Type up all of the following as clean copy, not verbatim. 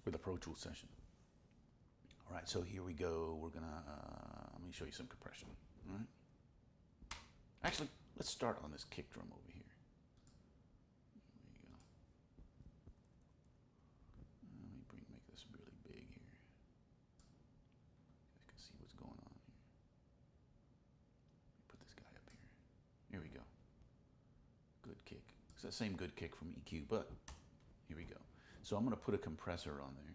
with a Pro Tools session. All right, so here we go. We're gonna, let me show you some compression. All right. Actually, let's start on this kick drum over here. There you go. Let me make this really big here. You guys can see what's going on here. Let me put this guy up here. Here we go. Good kick. It's the same good kick from EQ, but here we go. So I'm gonna put a compressor on there.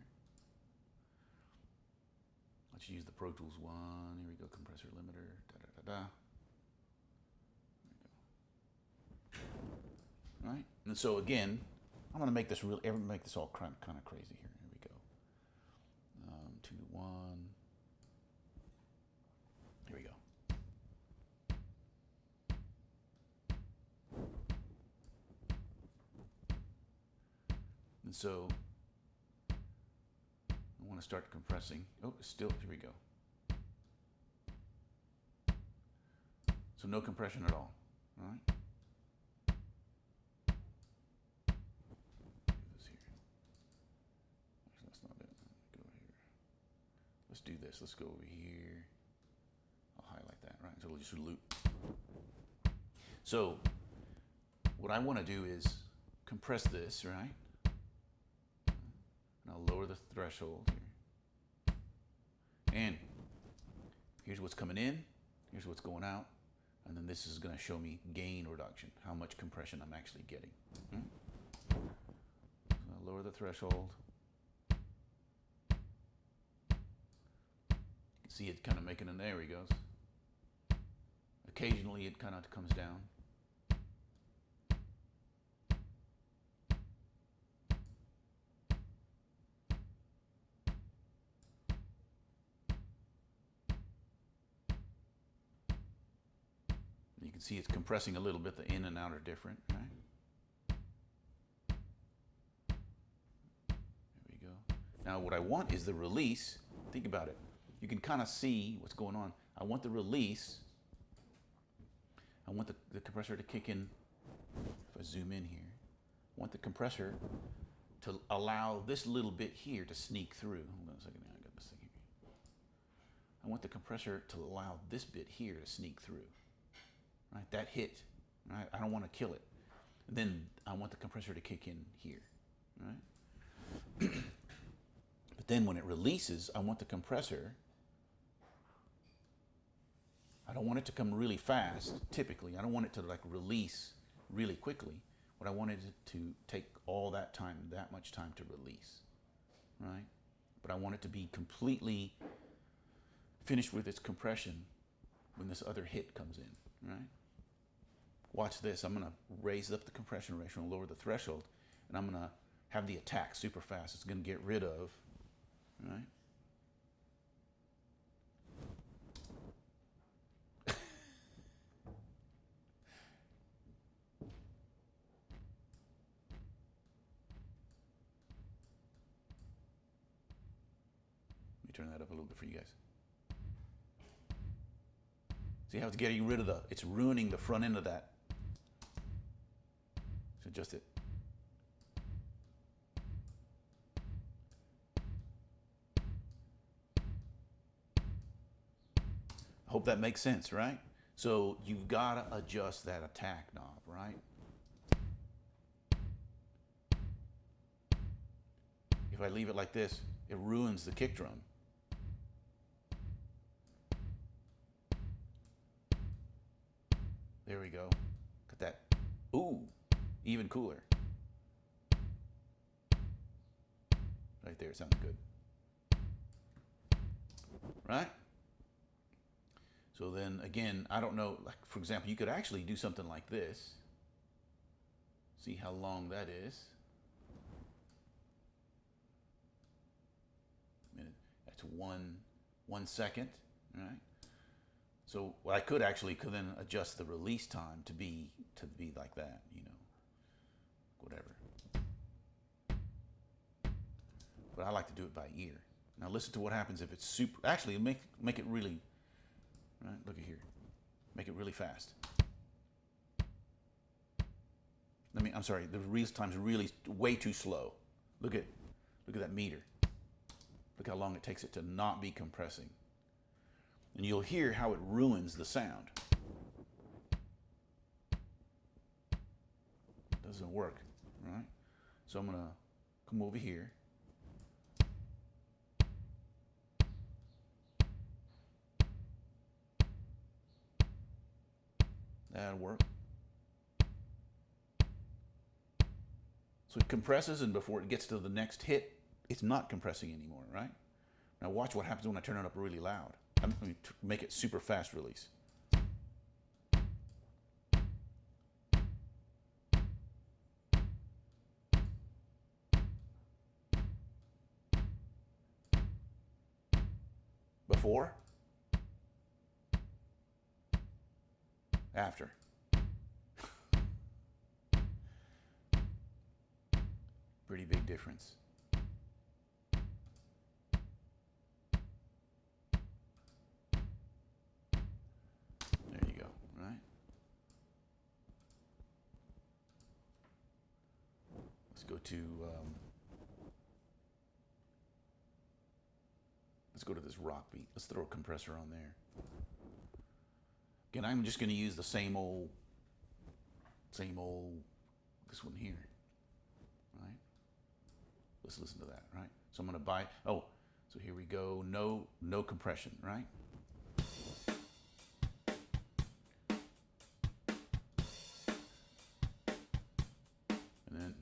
Let's use the Pro Tools one. Here we go, compressor limiter. Da da da da. There we go. All right, and so again, I'm gonna make this all kind of crazy here. Here we go. 2 to 1. Here we go. And so I want to start compressing. Oh, still, here we go. So no compression at all. All right. Do this here. Actually, that's not it. Go here. Let's do this. Let's go over here. I'll highlight that, right? So we'll just loop. So what I want to do is compress this, right? And I'll lower the threshold here. And here's what's coming in, here's what's going out, and then this is going to show me gain reduction, how much compression I'm actually getting. So I'll lower the threshold. You can see it kind of making an, there he goes. Occasionally it kind of comes down. You can see it's compressing a little bit. The in and out are different, right? There we go. Now what I want is the release. Think about it. You can kind of see what's going on. I want the release. I want the compressor to kick in. If I zoom in here, I want the compressor to allow this little bit here to sneak through. Hold on a second. I got this thing here. I want the compressor to allow this bit here to sneak through. Right, that hit, right? I don't want to kill it. Then I want the compressor to kick in here, right? But then when it releases, I want the compressor, I don't want it to come really fast, typically. I don't want it to like release really quickly. What I wanted it to take all that time, that much time to release, right? But I want it to be completely finished with its compression when this other hit comes in, right? Watch this. I'm going to raise up the compression ratio and lower the threshold, and I'm going to have the attack super fast. It's going to get rid of, right? Let me turn that up a little bit for you guys. See how it's getting rid of it's ruining the front end of that. So adjust it. I hope that makes sense, right? So you've got to adjust that attack knob, right? If I leave it like this, it ruins the kick drum. There we go. Got that. Ooh, even cooler. Right there, sounds good. Right? So then again, I don't know, like for example, you could actually do something like this. See how long that is. That's 1 second, right? So what I could then adjust the release time to be like that, you know, whatever. But I like to do it by ear. Now listen to what happens if it's super. Actually, make it really. Right, look at here. Make it really fast. I'm sorry. The release time's really way too slow. Look at that meter. Look how long it takes it to not be compressing. And you'll hear how it ruins the sound. Doesn't work, right? So I'm gonna come over here. That'll work. So it compresses, and before it gets to the next hit, it's not compressing anymore, right? Now watch what happens when I turn it up really loud. I'm going to make it super fast release. Before, after. Pretty big difference. There you go, right? Let's go to this rock beat. Let's throw a compressor on there. Again, I'm just going to use the same old, this one here, right? Let's listen to that, right? So I'm going to buy, so here we go, no compression, right? And then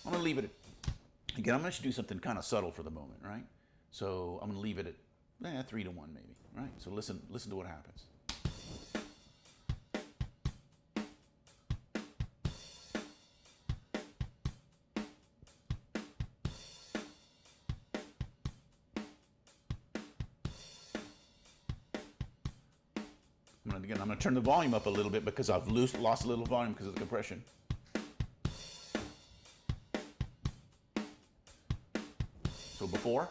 I'm going to leave it, again, I'm going to do something kind of subtle for the moment, right? So I'm going to leave it at 3 to 1 maybe, right? So listen to what happens. I'm going to turn the volume up a little bit because I've lost a little volume because of the compression. So before.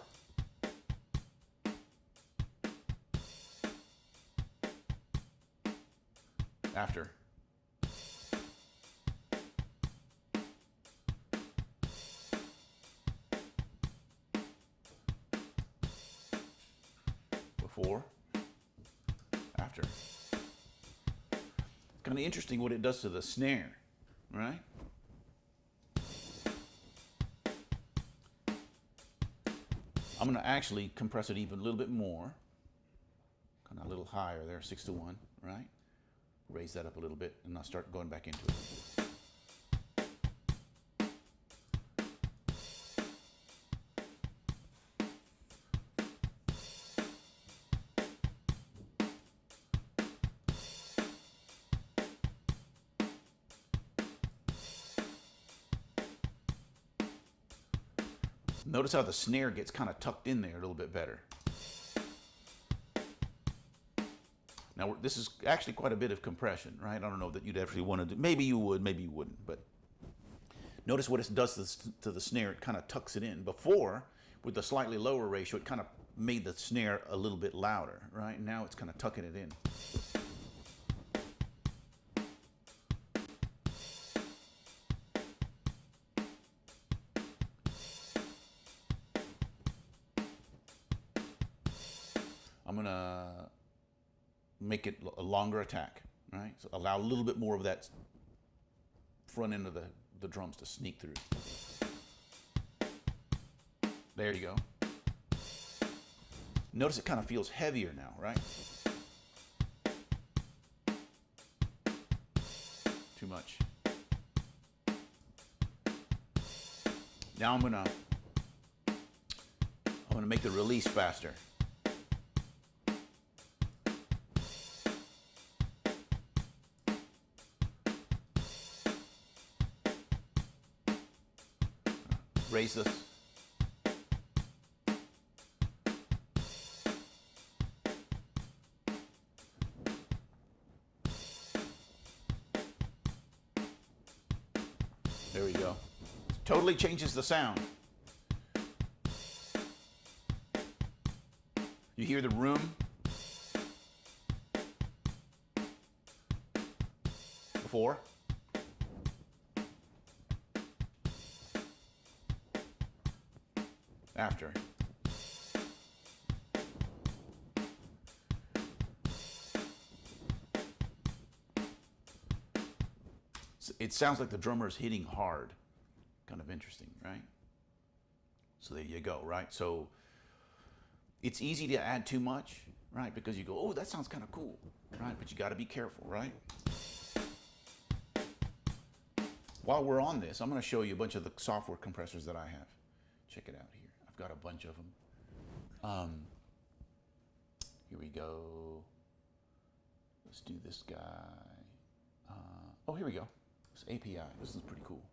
After. Before. After. Kind of interesting what it does to the snare, right? I'm going to actually compress it even a little bit more, kind of a little higher there, 6 to 1, right? Raise that up a little bit, and I'll start going back into it. Notice how the snare gets kind of tucked in there a little bit better. Now, this is actually quite a bit of compression, right? I don't know that you'd actually want to do. Maybe you would, maybe you wouldn't. But notice what it does to the snare. It kind of tucks it in. Before, with the slightly lower ratio, it kind of made the snare a little bit louder, right? Now it's kind of tucking it in. I'm going to make it a longer attack, right? So allow a little bit more of that front end of the drums to sneak through. There you go. Notice it kind of feels heavier now, right? Too much. Now I'm gonna make the release faster. Raise this. There we go. Totally changes the sound. You hear the room before. After. it sounds like the drummer is hitting hard. Kind of interesting, right? So there you go, right? So it's easy to add too much, right? Because you go, oh, that sounds kind of cool, right? But you got to be careful, right? While we're on this, I'm going to show you a bunch of the software compressors that I have. Check it out here. I've got a bunch of them. Here we go. Let's do this guy. Oh, here we go. This API. This is pretty cool.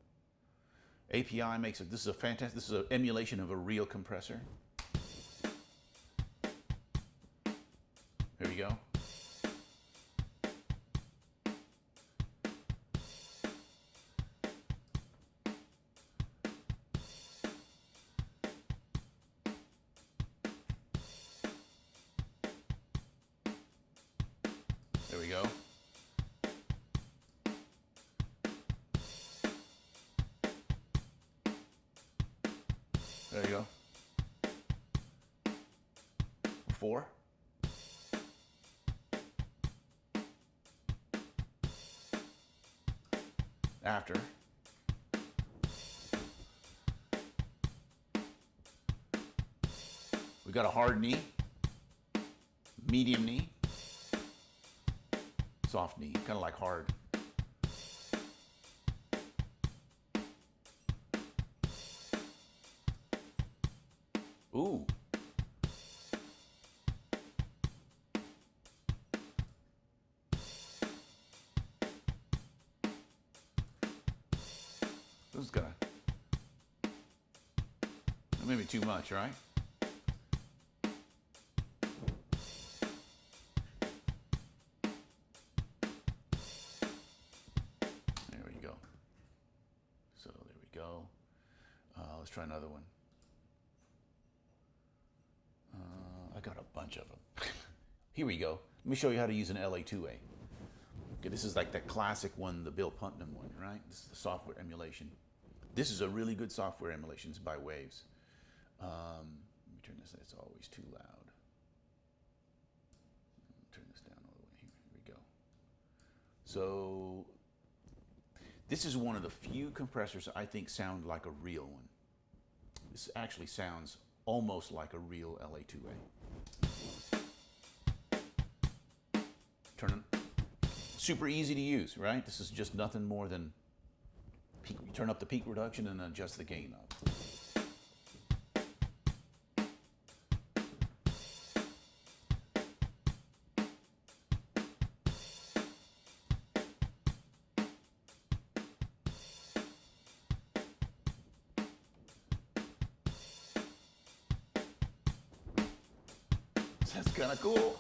API makes it. This is a fantastic. This is an emulation of a real compressor. Here we go. There we go. There you go. 4. After. We got a hard knee, medium knee, soft knee, kind of like hard. Ooh. This is gonna maybe too much, right? There we go. So there we go. Let's try another one. I got a bunch of them. Here we go. Let me show you how to use an LA2A. Okay, this is like that classic one, the Bill Putnam one, right? This is the software emulation. This is a really good software emulation. It's by Waves. Let me turn this. It's always too loud. Turn this down all the way. Here we go. So this is one of the few compressors I think sound like a real one. This actually sounds almost like a real LA2A. Turn it. Super easy to use, right? This is just nothing more than peak, you turn up the peak reduction and adjust the gain up. That's kind of cool.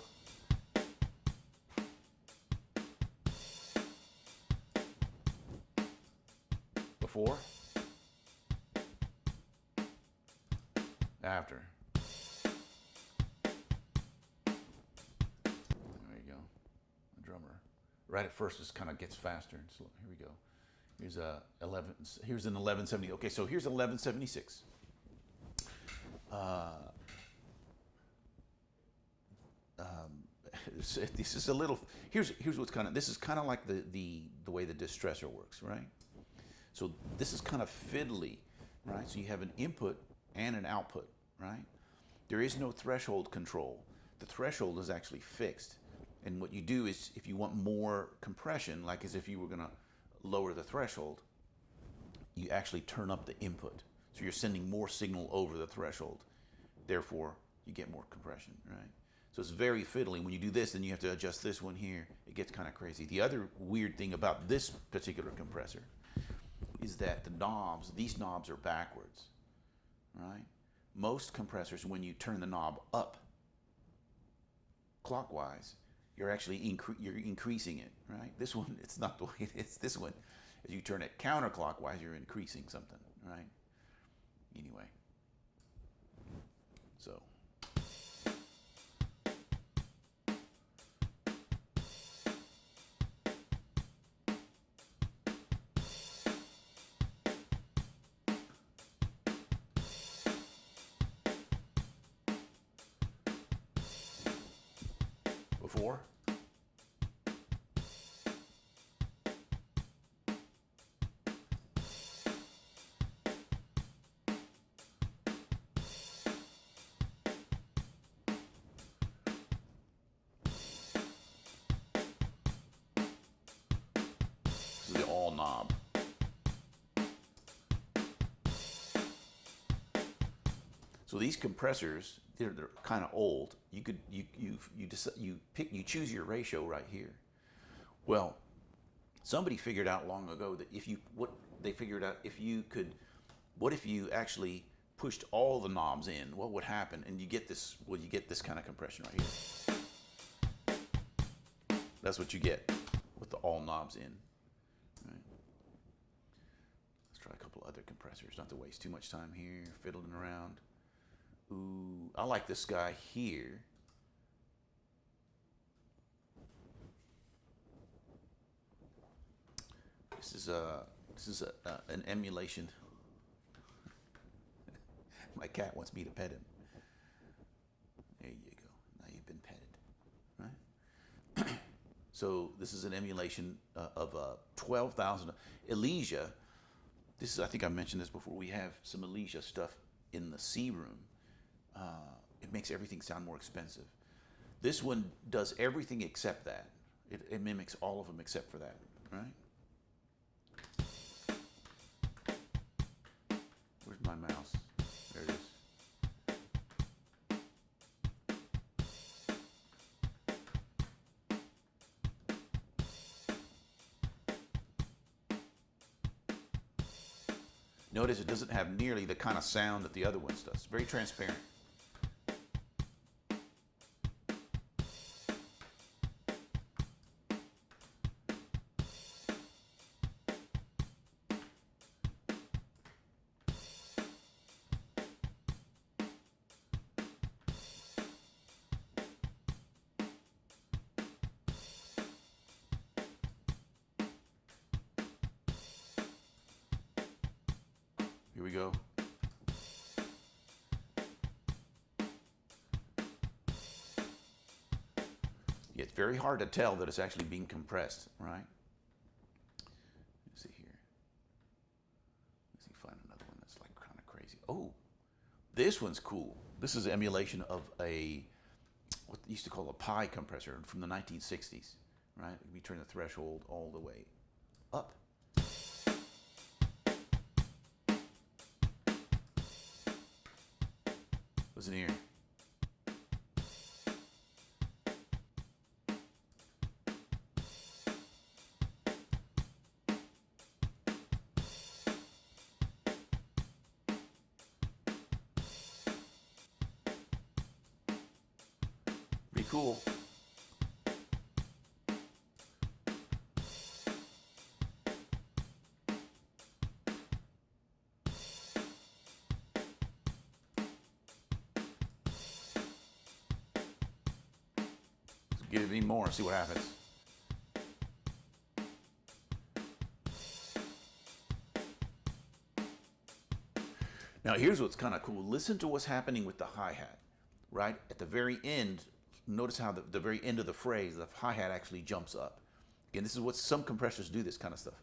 Before, after. There you go. The drummer. Right at first, it kind of gets faster and slow. Here we go. Here's a 11. Here's an 1170. Okay, so here's 1176. This is a little. Here's what's kind of. This is kind of like the way the distressor works, right? So this is kind of fiddly, right? So you have an input and an output, right? There is no threshold control. The threshold is actually fixed. And what you do is, if you want more compression, like as if you were gonna lower the threshold, you actually turn up the input. So you're sending more signal over the threshold. Therefore, you get more compression, right? So it's very fiddly. When you do this, then you have to adjust this one here. It gets kind of crazy. The other weird thing about this particular compressor is that the knobs, these knobs are backwards, right? Most compressors, when you turn the knob up clockwise, you're actually you're increasing it, right? This one, it's not the way it is. This one, as you turn it counterclockwise, you're increasing something, right? Anyway, so. Before, So these compressors, they're kind of old. You choose your ratio right here. Well, somebody figured out long ago that what if you actually pushed all the knobs in? What would happen? And you get this. Well, you get this kind of compression right here. That's what you get with the all knobs in. Right. Let's try a couple other compressors, not to waste too much time here fiddling around. Ooh, I like this guy here. This is an emulation. My cat wants me to pet him. There you go. Now you've been petted, right? So this is an emulation of 12,000 Elysia. This is, I think I mentioned this before. We have some Elysia stuff in the C room. It makes everything sound more expensive. This one does everything except that. It mimics all of them except for that, right? Where's my mouse? There it is. Notice it doesn't have nearly the kind of sound that the other ones does. It's very transparent. Here we go. Yeah, it's very hard to tell that it's actually being compressed, right? Let's see here. Let's see, find another one that's like kind of crazy. Oh, this one's cool. This is an emulation of what they used to call a pi compressor from the 1960s, right? We turn the threshold all the way up. Listen here. Pretty cool. Give it me more and see what happens. Now here's what's kind of cool. Listen to what's happening with the hi-hat, right? At the very end, notice how the very end of the phrase, the hi-hat actually jumps up. Again, this is what some compressors do, this kind of stuff.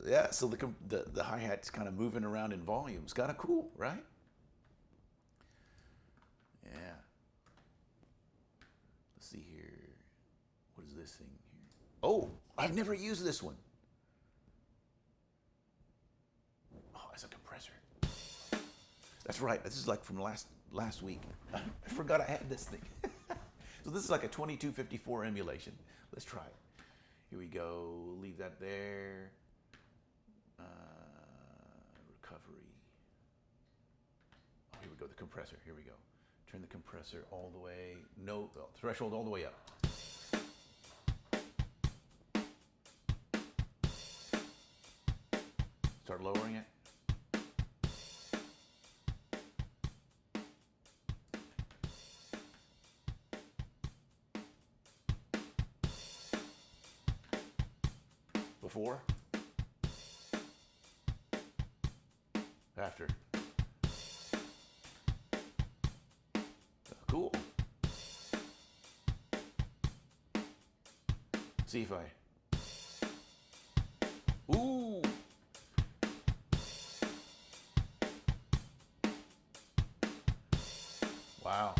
Yeah, so the hi-hat's kind of moving around in volume. It's kind of cool, right? Yeah. Let's see here. What is this thing here? Oh, I've never used this one. Oh, it's a compressor. That's right. This is like from last week. I forgot I had this thing. So this is like a 2254 emulation. Let's try it. Here we go. Leave that there. Recovery. Oh, here we go. The compressor. Here we go. Turn the compressor all the way. No, well, threshold all the way up. Start lowering it. Before. After. Cool. See if I. Ooh. Wow.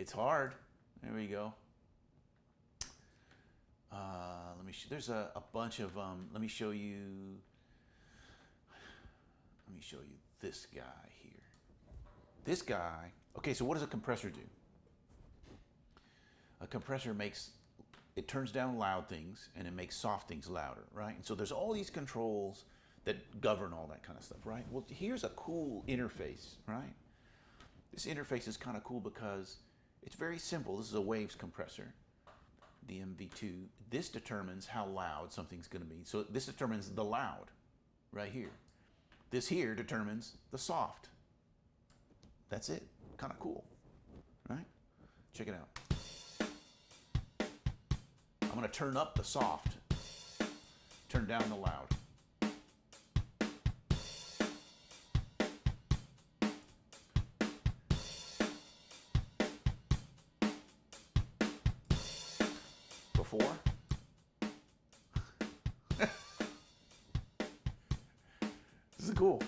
It's hard. There we go. Let me. There's a bunch of. Let me show you. Let me show you this guy here. This guy. Okay, so what does a compressor do? A compressor makes. It turns down loud things and it makes soft things louder, right? And so there's all these controls that govern all that kind of stuff, right? Well, here's a cool interface, right? This interface is kind of cool because it's very simple. This is a waves compressor, DMV2. This determines how loud something's going to be. So this determines the loud right here. This here determines the soft. That's it. Kind of cool, right? Check it out. I'm going to turn up the soft, turn down the loud. Before. This is cool.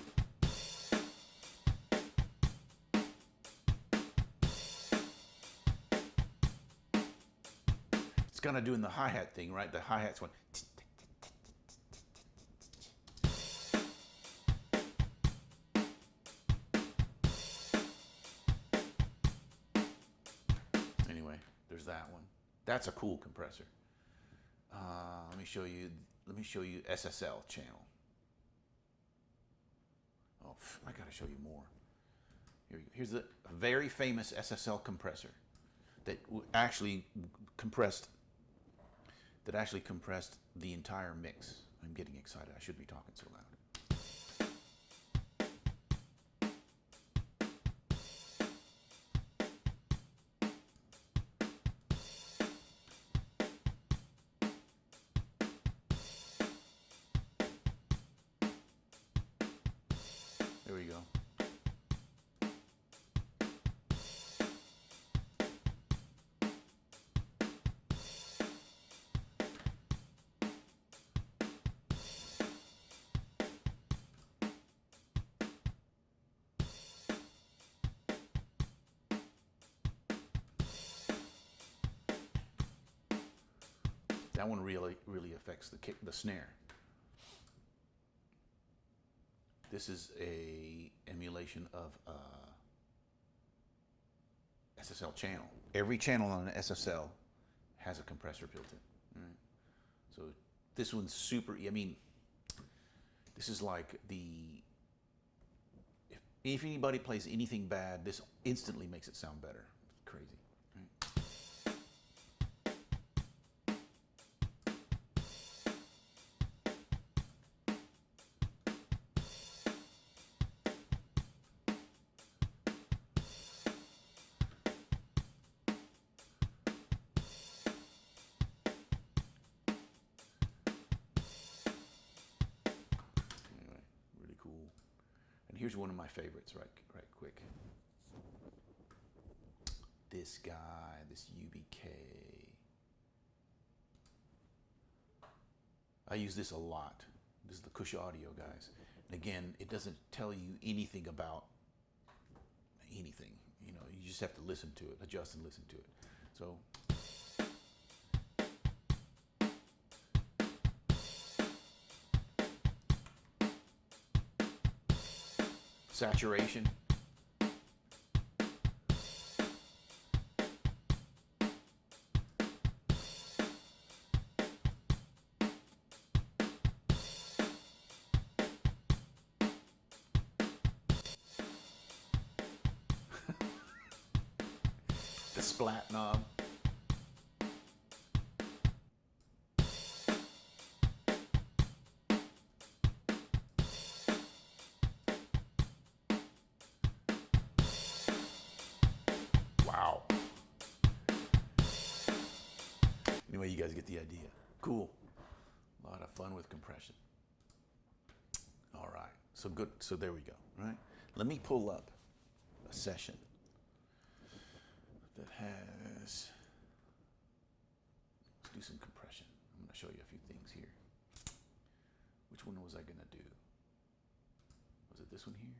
It's kind of doing the hi-hat thing, right? The hi-hat's going. Anyway, there's that one. That's a cool compressor. Let me show you. Let me show you SSL channel. Oh, I gotta show you more. Here's a very famous SSL compressor that actually compressed. That actually compressed the entire mix. I'm getting excited. I shouldn't be talking so loud. There we go. That one really affects the kick, the snare. This is a emulation of SSL channel. Every channel on an SSL has a compressor built in. Right? So this one's super. I mean, this is like the. If anybody plays anything bad, this instantly makes it sound better. It's crazy. Right? And here's one of my favorites, right quick. This guy, this UBK. I use this a lot. This is the Cush Audio, guys. And again, it doesn't tell you anything about anything. You know, you just have to listen to it, adjust and listen to it. So. Saturation. The splat knob. Wow. Anyway, you guys get the idea. Cool. A lot of fun with compression. All right. So good. So there we go. Right. Let me pull up a session that has. Let's do some compression. I'm going to show you a few things here. Which one was I going to do? Was it this one here?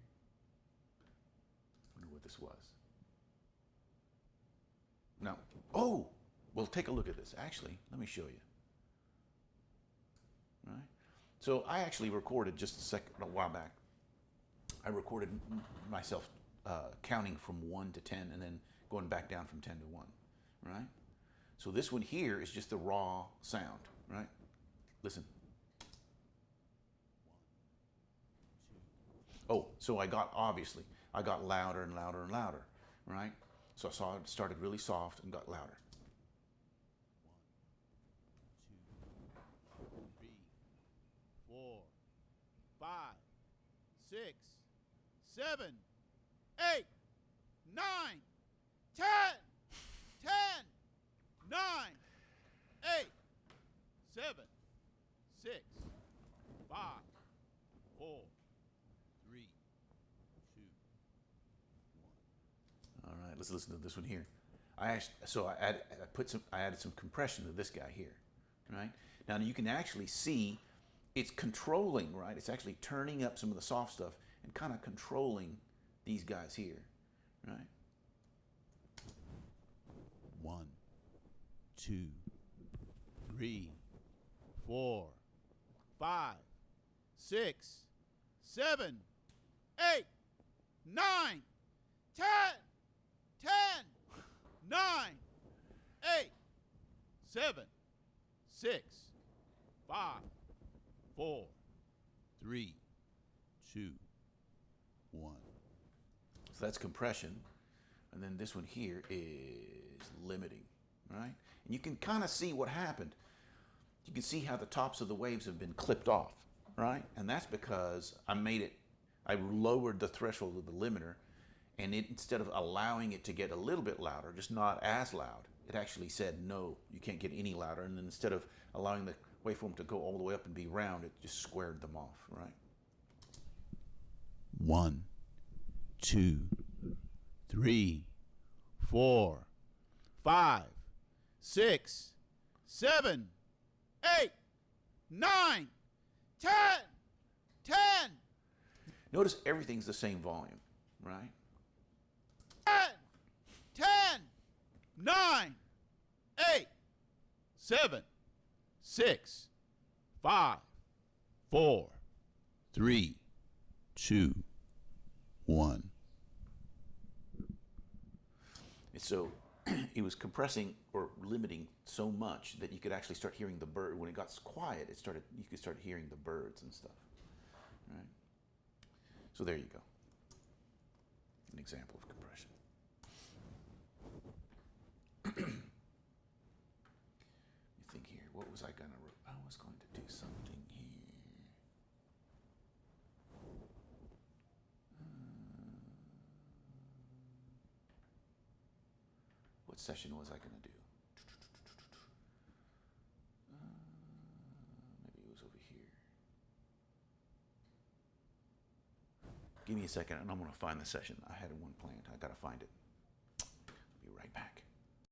I wonder what this was. now, oh, well, take a look at this. Actually, let me show you. Right? So I actually recorded just a while back. I recorded myself counting from 1 to 10 and then going back down from 10 to 1, right? So this one here is just the raw sound, right? Listen. Oh, so I got louder and louder and louder, right? So I saw it started really soft and got louder. 1, 2, 3, 4, 5, 6, 7, 8, 9, 10, 10, 9, 8, 7, 6, 5, 4, 3, 2, 1. All right, let's listen to this one here. I added some compression to this guy here, right? Now you can actually see it's controlling, right? It's actually turning up some of the soft stuff and kind of controlling these guys here, right? 1, 2, 3, 4, 5, 6, 7, 8, 9, 10, 10, 9, 8, 7, 6, 5, 4, 3, 2, 1. So that's compression. And then this one here is limiting, right? And you can kind of see what happened. You can see how the tops of the waves have been clipped off, right? And that's because I lowered the threshold of the limiter, and instead of allowing it to get a little bit louder, just not as loud, it actually said, no, you can't get any louder. And then instead of allowing the waveform to go all the way up and be round, it just squared them off, right? 1, 2, 3, 4, 5, 6, 7, 8, 9, 10, 10. Notice everything's the same volume, right? 10, 9, 8, 7, 6, 5, 4, 3, 2, 1. And so it was compressing or limiting so much that you could actually start hearing the bird. When it got quiet, you could start hearing the birds and stuff, right? So there you go. An example of compression. You think here, what was I going to do something here. What session was I going to do? Maybe it was over here. Give me a second and I'm going to find the session. I had one planned. I got to find it.